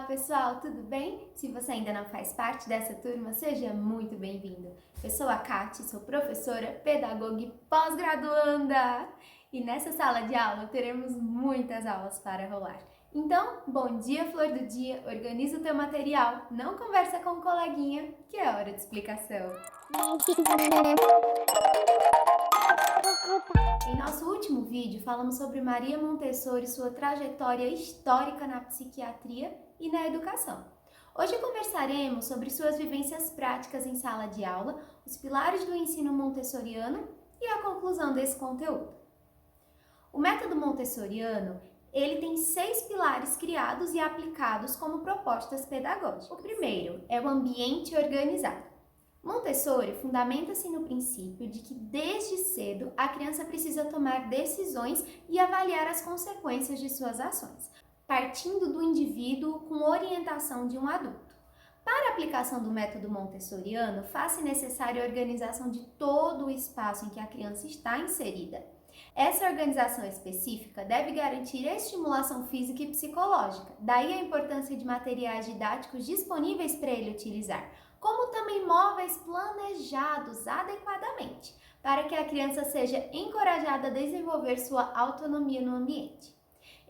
Olá pessoal, tudo bem? Se você ainda não faz parte dessa turma, seja muito bem-vindo. Eu sou a Kati, sou professora, pedagoga e pós-graduanda. E nessa sala de aula teremos muitas aulas para rolar. Então, bom dia, flor do dia, organiza o teu material, não conversa com o coleguinha, que é hora de explicação. Em nosso último vídeo, falamos sobre Maria Montessori e sua trajetória histórica na psiquiatria e na educação. Hoje conversaremos sobre suas vivências práticas em sala de aula, os pilares do ensino montessoriano e a conclusão desse conteúdo. O método montessoriano, ele tem 6 pilares criados e aplicados como propostas pedagógicas. O primeiro é o ambiente organizado. Montessori fundamenta-se no princípio de que desde cedo a criança precisa tomar decisões e avaliar as consequências de suas ações, partindo do indivíduo com orientação de um adulto. Para a aplicação do método montessoriano, faz-se necessária a organização de todo o espaço em que a criança está inserida. Essa organização específica deve garantir a estimulação física e psicológica, daí a importância de materiais didáticos disponíveis para ele utilizar, como também móveis planejados adequadamente, para que a criança seja encorajada a desenvolver sua autonomia no ambiente.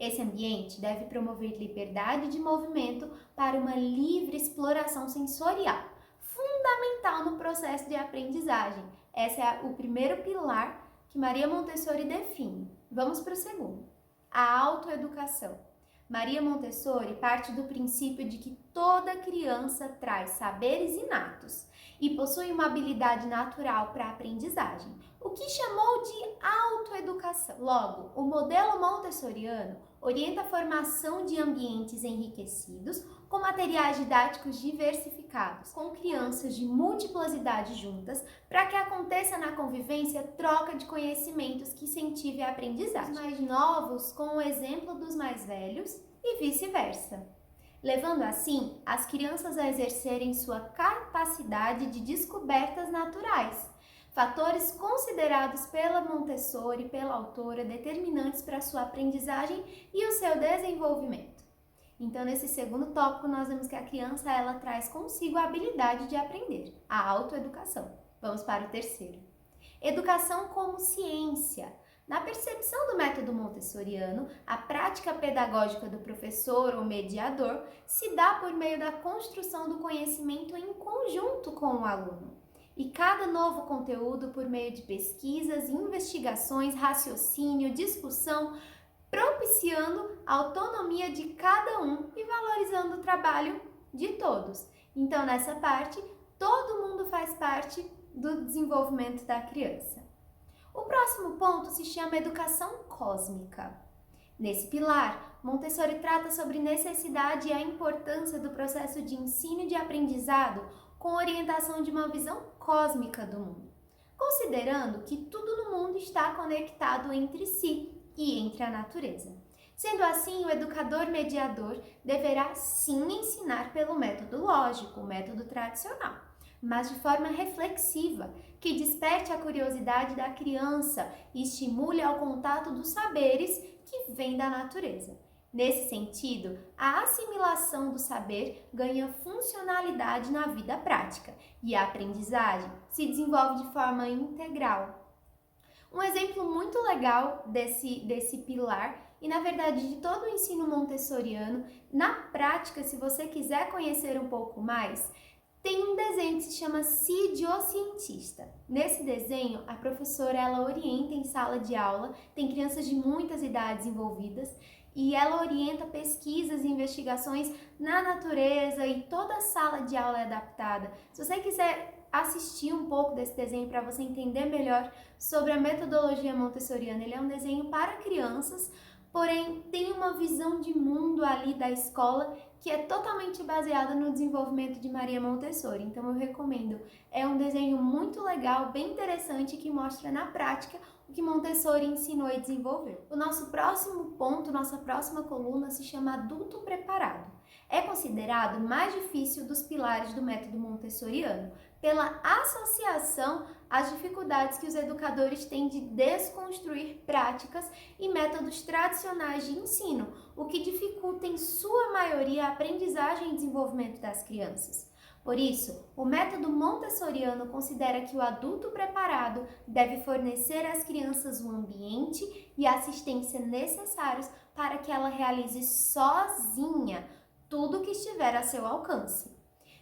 Esse ambiente deve promover liberdade de movimento para uma livre exploração sensorial, fundamental no processo de aprendizagem. Esse é o primeiro pilar que Maria Montessori define. Vamos para o segundo, a autoeducação. Maria Montessori parte do princípio de que toda criança traz saberes inatos e possui uma habilidade natural para a aprendizagem, o que chamou de autoeducação. Logo, o modelo montessoriano orienta a formação de ambientes enriquecidos com materiais didáticos diversificados, com crianças de múltiplas idades juntas, para que aconteça na convivência troca de conhecimentos que incentive a aprendizagem. Os mais novos com o exemplo dos mais velhos e vice-versa, levando assim as crianças a exercerem sua capacidade de descobertas naturais, fatores considerados pela Montessori, pela autora, determinantes para a sua aprendizagem e o seu desenvolvimento. Então, nesse segundo tópico, nós vemos que a criança ela traz consigo a habilidade de aprender, a autoeducação. Vamos para o terceiro. Educação como ciência. Na percepção do método montessoriano, a prática pedagógica do professor ou mediador se dá por meio da construção do conhecimento em conjunto com o aluno. E cada novo conteúdo por meio de pesquisas, investigações, raciocínio, discussão, propiciando a autonomia de cada um e valorizando o trabalho de todos. Então, nessa parte, todo mundo faz parte do desenvolvimento da criança. O próximo ponto se chama educação cósmica. Nesse pilar, Montessori trata sobre necessidade e a importância do processo de ensino e de aprendizado com orientação de uma visão cósmica do mundo, considerando que tudo no mundo está conectado entre si e entre a natureza. Sendo assim, o educador mediador deverá sim ensinar pelo método lógico, o método tradicional, mas de forma reflexiva, que desperte a curiosidade da criança e estimule ao contato dos saberes que vêm da natureza. Nesse sentido, a assimilação do saber ganha funcionalidade na vida prática e a aprendizagem se desenvolve de forma integral. Um exemplo muito legal desse pilar e, na verdade, de todo o ensino montessoriano, na prática, se você quiser conhecer um pouco mais, tem um desenho que se chama Cid o Cientista. Nesse desenho, a professora ela orienta em sala de aula, tem crianças de muitas idades envolvidas, e ela orienta pesquisas e investigações na natureza e toda a sala de aula é adaptada. Se você quiser assistir um pouco desse desenho para você entender melhor sobre a metodologia montessoriana, ele é um desenho para crianças, porém tem uma visão de mundo ali da escola que é totalmente baseada no desenvolvimento de Maria Montessori. Então eu recomendo. É um desenho muito legal, bem interessante, que mostra na prática o que Montessori ensinou e desenvolveu. O nosso próximo ponto, nossa próxima coluna se chama adulto preparado. É considerado o mais difícil dos pilares do método montessoriano, pela associação às dificuldades que os educadores têm de desconstruir práticas e métodos tradicionais de ensino, o que dificulta em sua maioria a aprendizagem e desenvolvimento das crianças. Por isso, o método montessoriano considera que o adulto preparado deve fornecer às crianças o ambiente e a assistência necessários para que ela realize sozinha tudo o que estiver a seu alcance.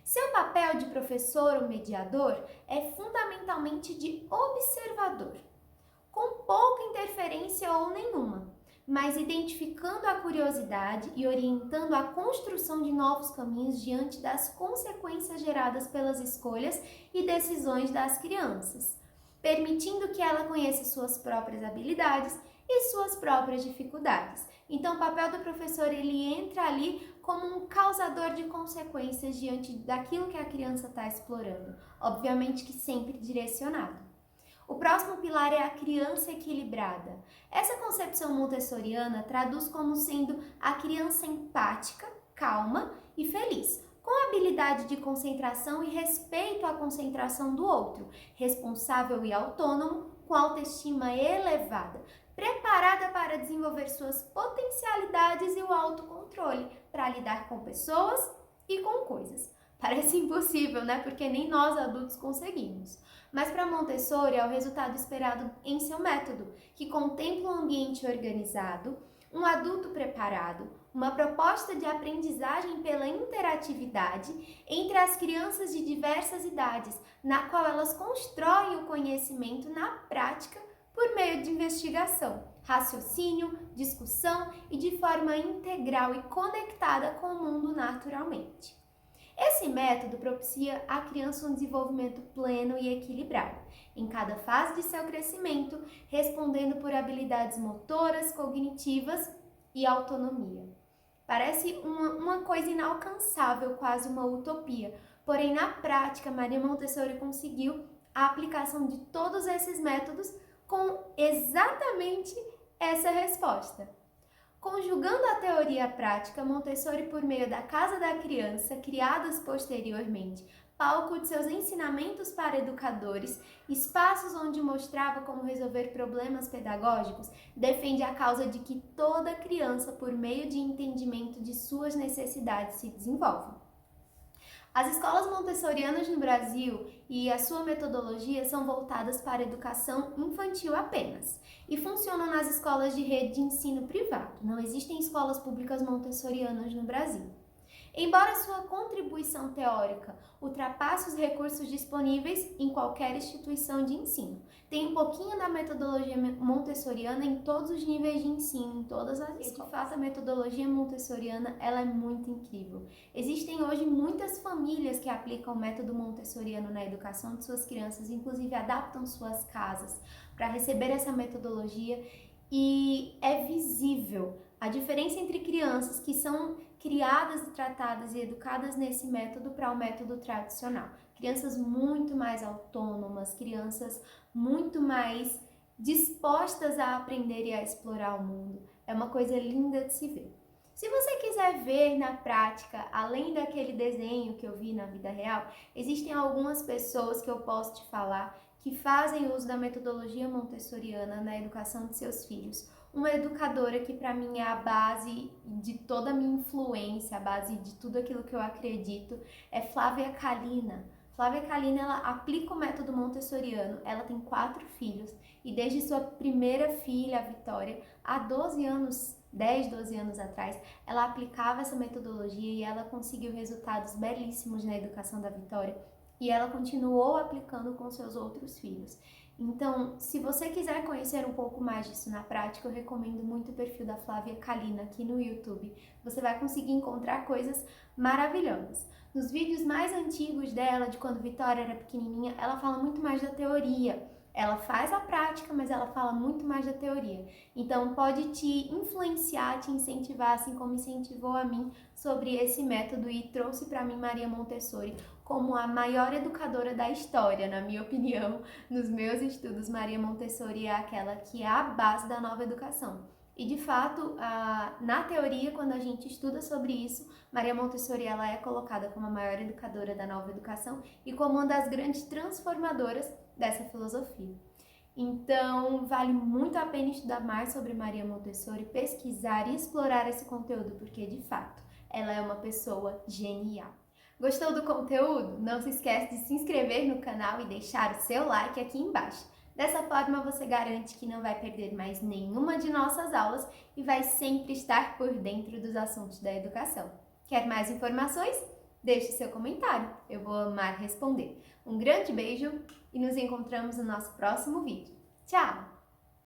Seu papel de professor ou mediador é fundamentalmente de observador, com pouca interferência ou nenhuma, mas identificando a curiosidade e orientando a construção de novos caminhos diante das consequências geradas pelas escolhas e decisões das crianças, permitindo que ela conheça suas próprias habilidades e suas próprias dificuldades. Então, o papel do professor, ele entra ali como um causador de consequências diante daquilo que a criança está explorando, obviamente que sempre direcionado. O próximo pilar é a criança equilibrada. Essa concepção montessoriana traduz como sendo a criança empática, calma e feliz, com habilidade de concentração e respeito à concentração do outro, responsável e autônomo, com autoestima elevada, preparada para desenvolver suas potencialidades e o autocontrole, para lidar com pessoas e com coisas. Parece impossível, né? Porque nem nós adultos conseguimos. Mas para Montessori é o resultado esperado em seu método, que contempla um ambiente organizado, um adulto preparado, uma proposta de aprendizagem pela interatividade entre as crianças de diversas idades, na qual elas constroem o conhecimento na prática por meio de investigação, raciocínio, discussão e de forma integral e conectada com o mundo naturalmente. Esse método propicia à criança um desenvolvimento pleno e equilibrado, em cada fase de seu crescimento, respondendo por habilidades motoras, cognitivas e autonomia. Parece uma coisa inalcançável, quase uma utopia, porém na prática Maria Montessori conseguiu a aplicação de todos esses métodos com exatamente essa resposta. Conjugando a teoria e a prática, Montessori, por meio da Casa da Criança, criadas posteriormente, palco de seus ensinamentos para educadores, espaços onde mostrava como resolver problemas pedagógicos, defende a causa de que toda criança, por meio de entendimento de suas necessidades, se desenvolva. As escolas montessorianas no Brasil e a sua metodologia são voltadas para a educação infantil apenas e funcionam nas escolas de rede de ensino privado. Não existem escolas públicas montessorianas no Brasil. Embora sua contribuição teórica ultrapasse os recursos disponíveis em qualquer instituição de ensino, tem um pouquinho da metodologia montessoriana em todos os níveis de ensino, em todas as escolas. De fato, a metodologia montessoriana ela é muito incrível. Existem hoje muitas famílias que aplicam o método montessoriano na educação de suas crianças, inclusive adaptam suas casas para receber essa metodologia, e é visível a diferença entre crianças que são criadas, tratadas e educadas nesse método para o método tradicional. Crianças muito mais autônomas, crianças muito mais dispostas a aprender e a explorar o mundo. É uma coisa linda de se ver. Se você quiser ver na prática, além daquele desenho que eu vi na vida real, existem algumas pessoas que eu posso te falar que fazem uso da metodologia montessoriana na educação de seus filhos. Uma educadora que para mim é a base de toda a minha influência, a base de tudo aquilo que eu acredito, é Flávia Kalina. Flávia Kalina, ela aplica o método montessoriano, ela tem 4 filhos e desde sua primeira filha, a Vitória, há 12 anos, 10, 12 anos atrás, ela aplicava essa metodologia e ela conseguiu resultados belíssimos na educação da Vitória e ela continuou aplicando com seus outros filhos. Então, se você quiser conhecer um pouco mais disso na prática, eu recomendo muito o perfil da Flávia Kalina aqui no YouTube. Você vai conseguir encontrar coisas maravilhosas. Nos vídeos mais antigos dela, de quando Vitória era pequenininha, ela fala muito mais da teoria. Ela faz a prática, mas ela fala muito mais da teoria. Então, pode te influenciar, te incentivar, assim como incentivou a mim sobre esse método e trouxe para mim Maria Montessori como a maior educadora da história, na minha opinião. Nos meus estudos, Maria Montessori é aquela que é a base da nova educação. E de fato, na teoria, quando a gente estuda sobre isso, Maria Montessori ela é colocada como a maior educadora da nova educação e como uma das grandes transformadoras dessa filosofia. Então, vale muito a pena estudar mais sobre Maria Montessori, pesquisar e explorar esse conteúdo, porque de fato, ela é uma pessoa genial. Gostou do conteúdo? Não se esquece de se inscrever no canal e deixar o seu like aqui embaixo. Dessa forma, você garante que não vai perder mais nenhuma de nossas aulas e vai sempre estar por dentro dos assuntos da educação. Quer mais informações? Deixe seu comentário, eu vou amar responder. Um grande beijo e nos encontramos no nosso próximo vídeo. Tchau!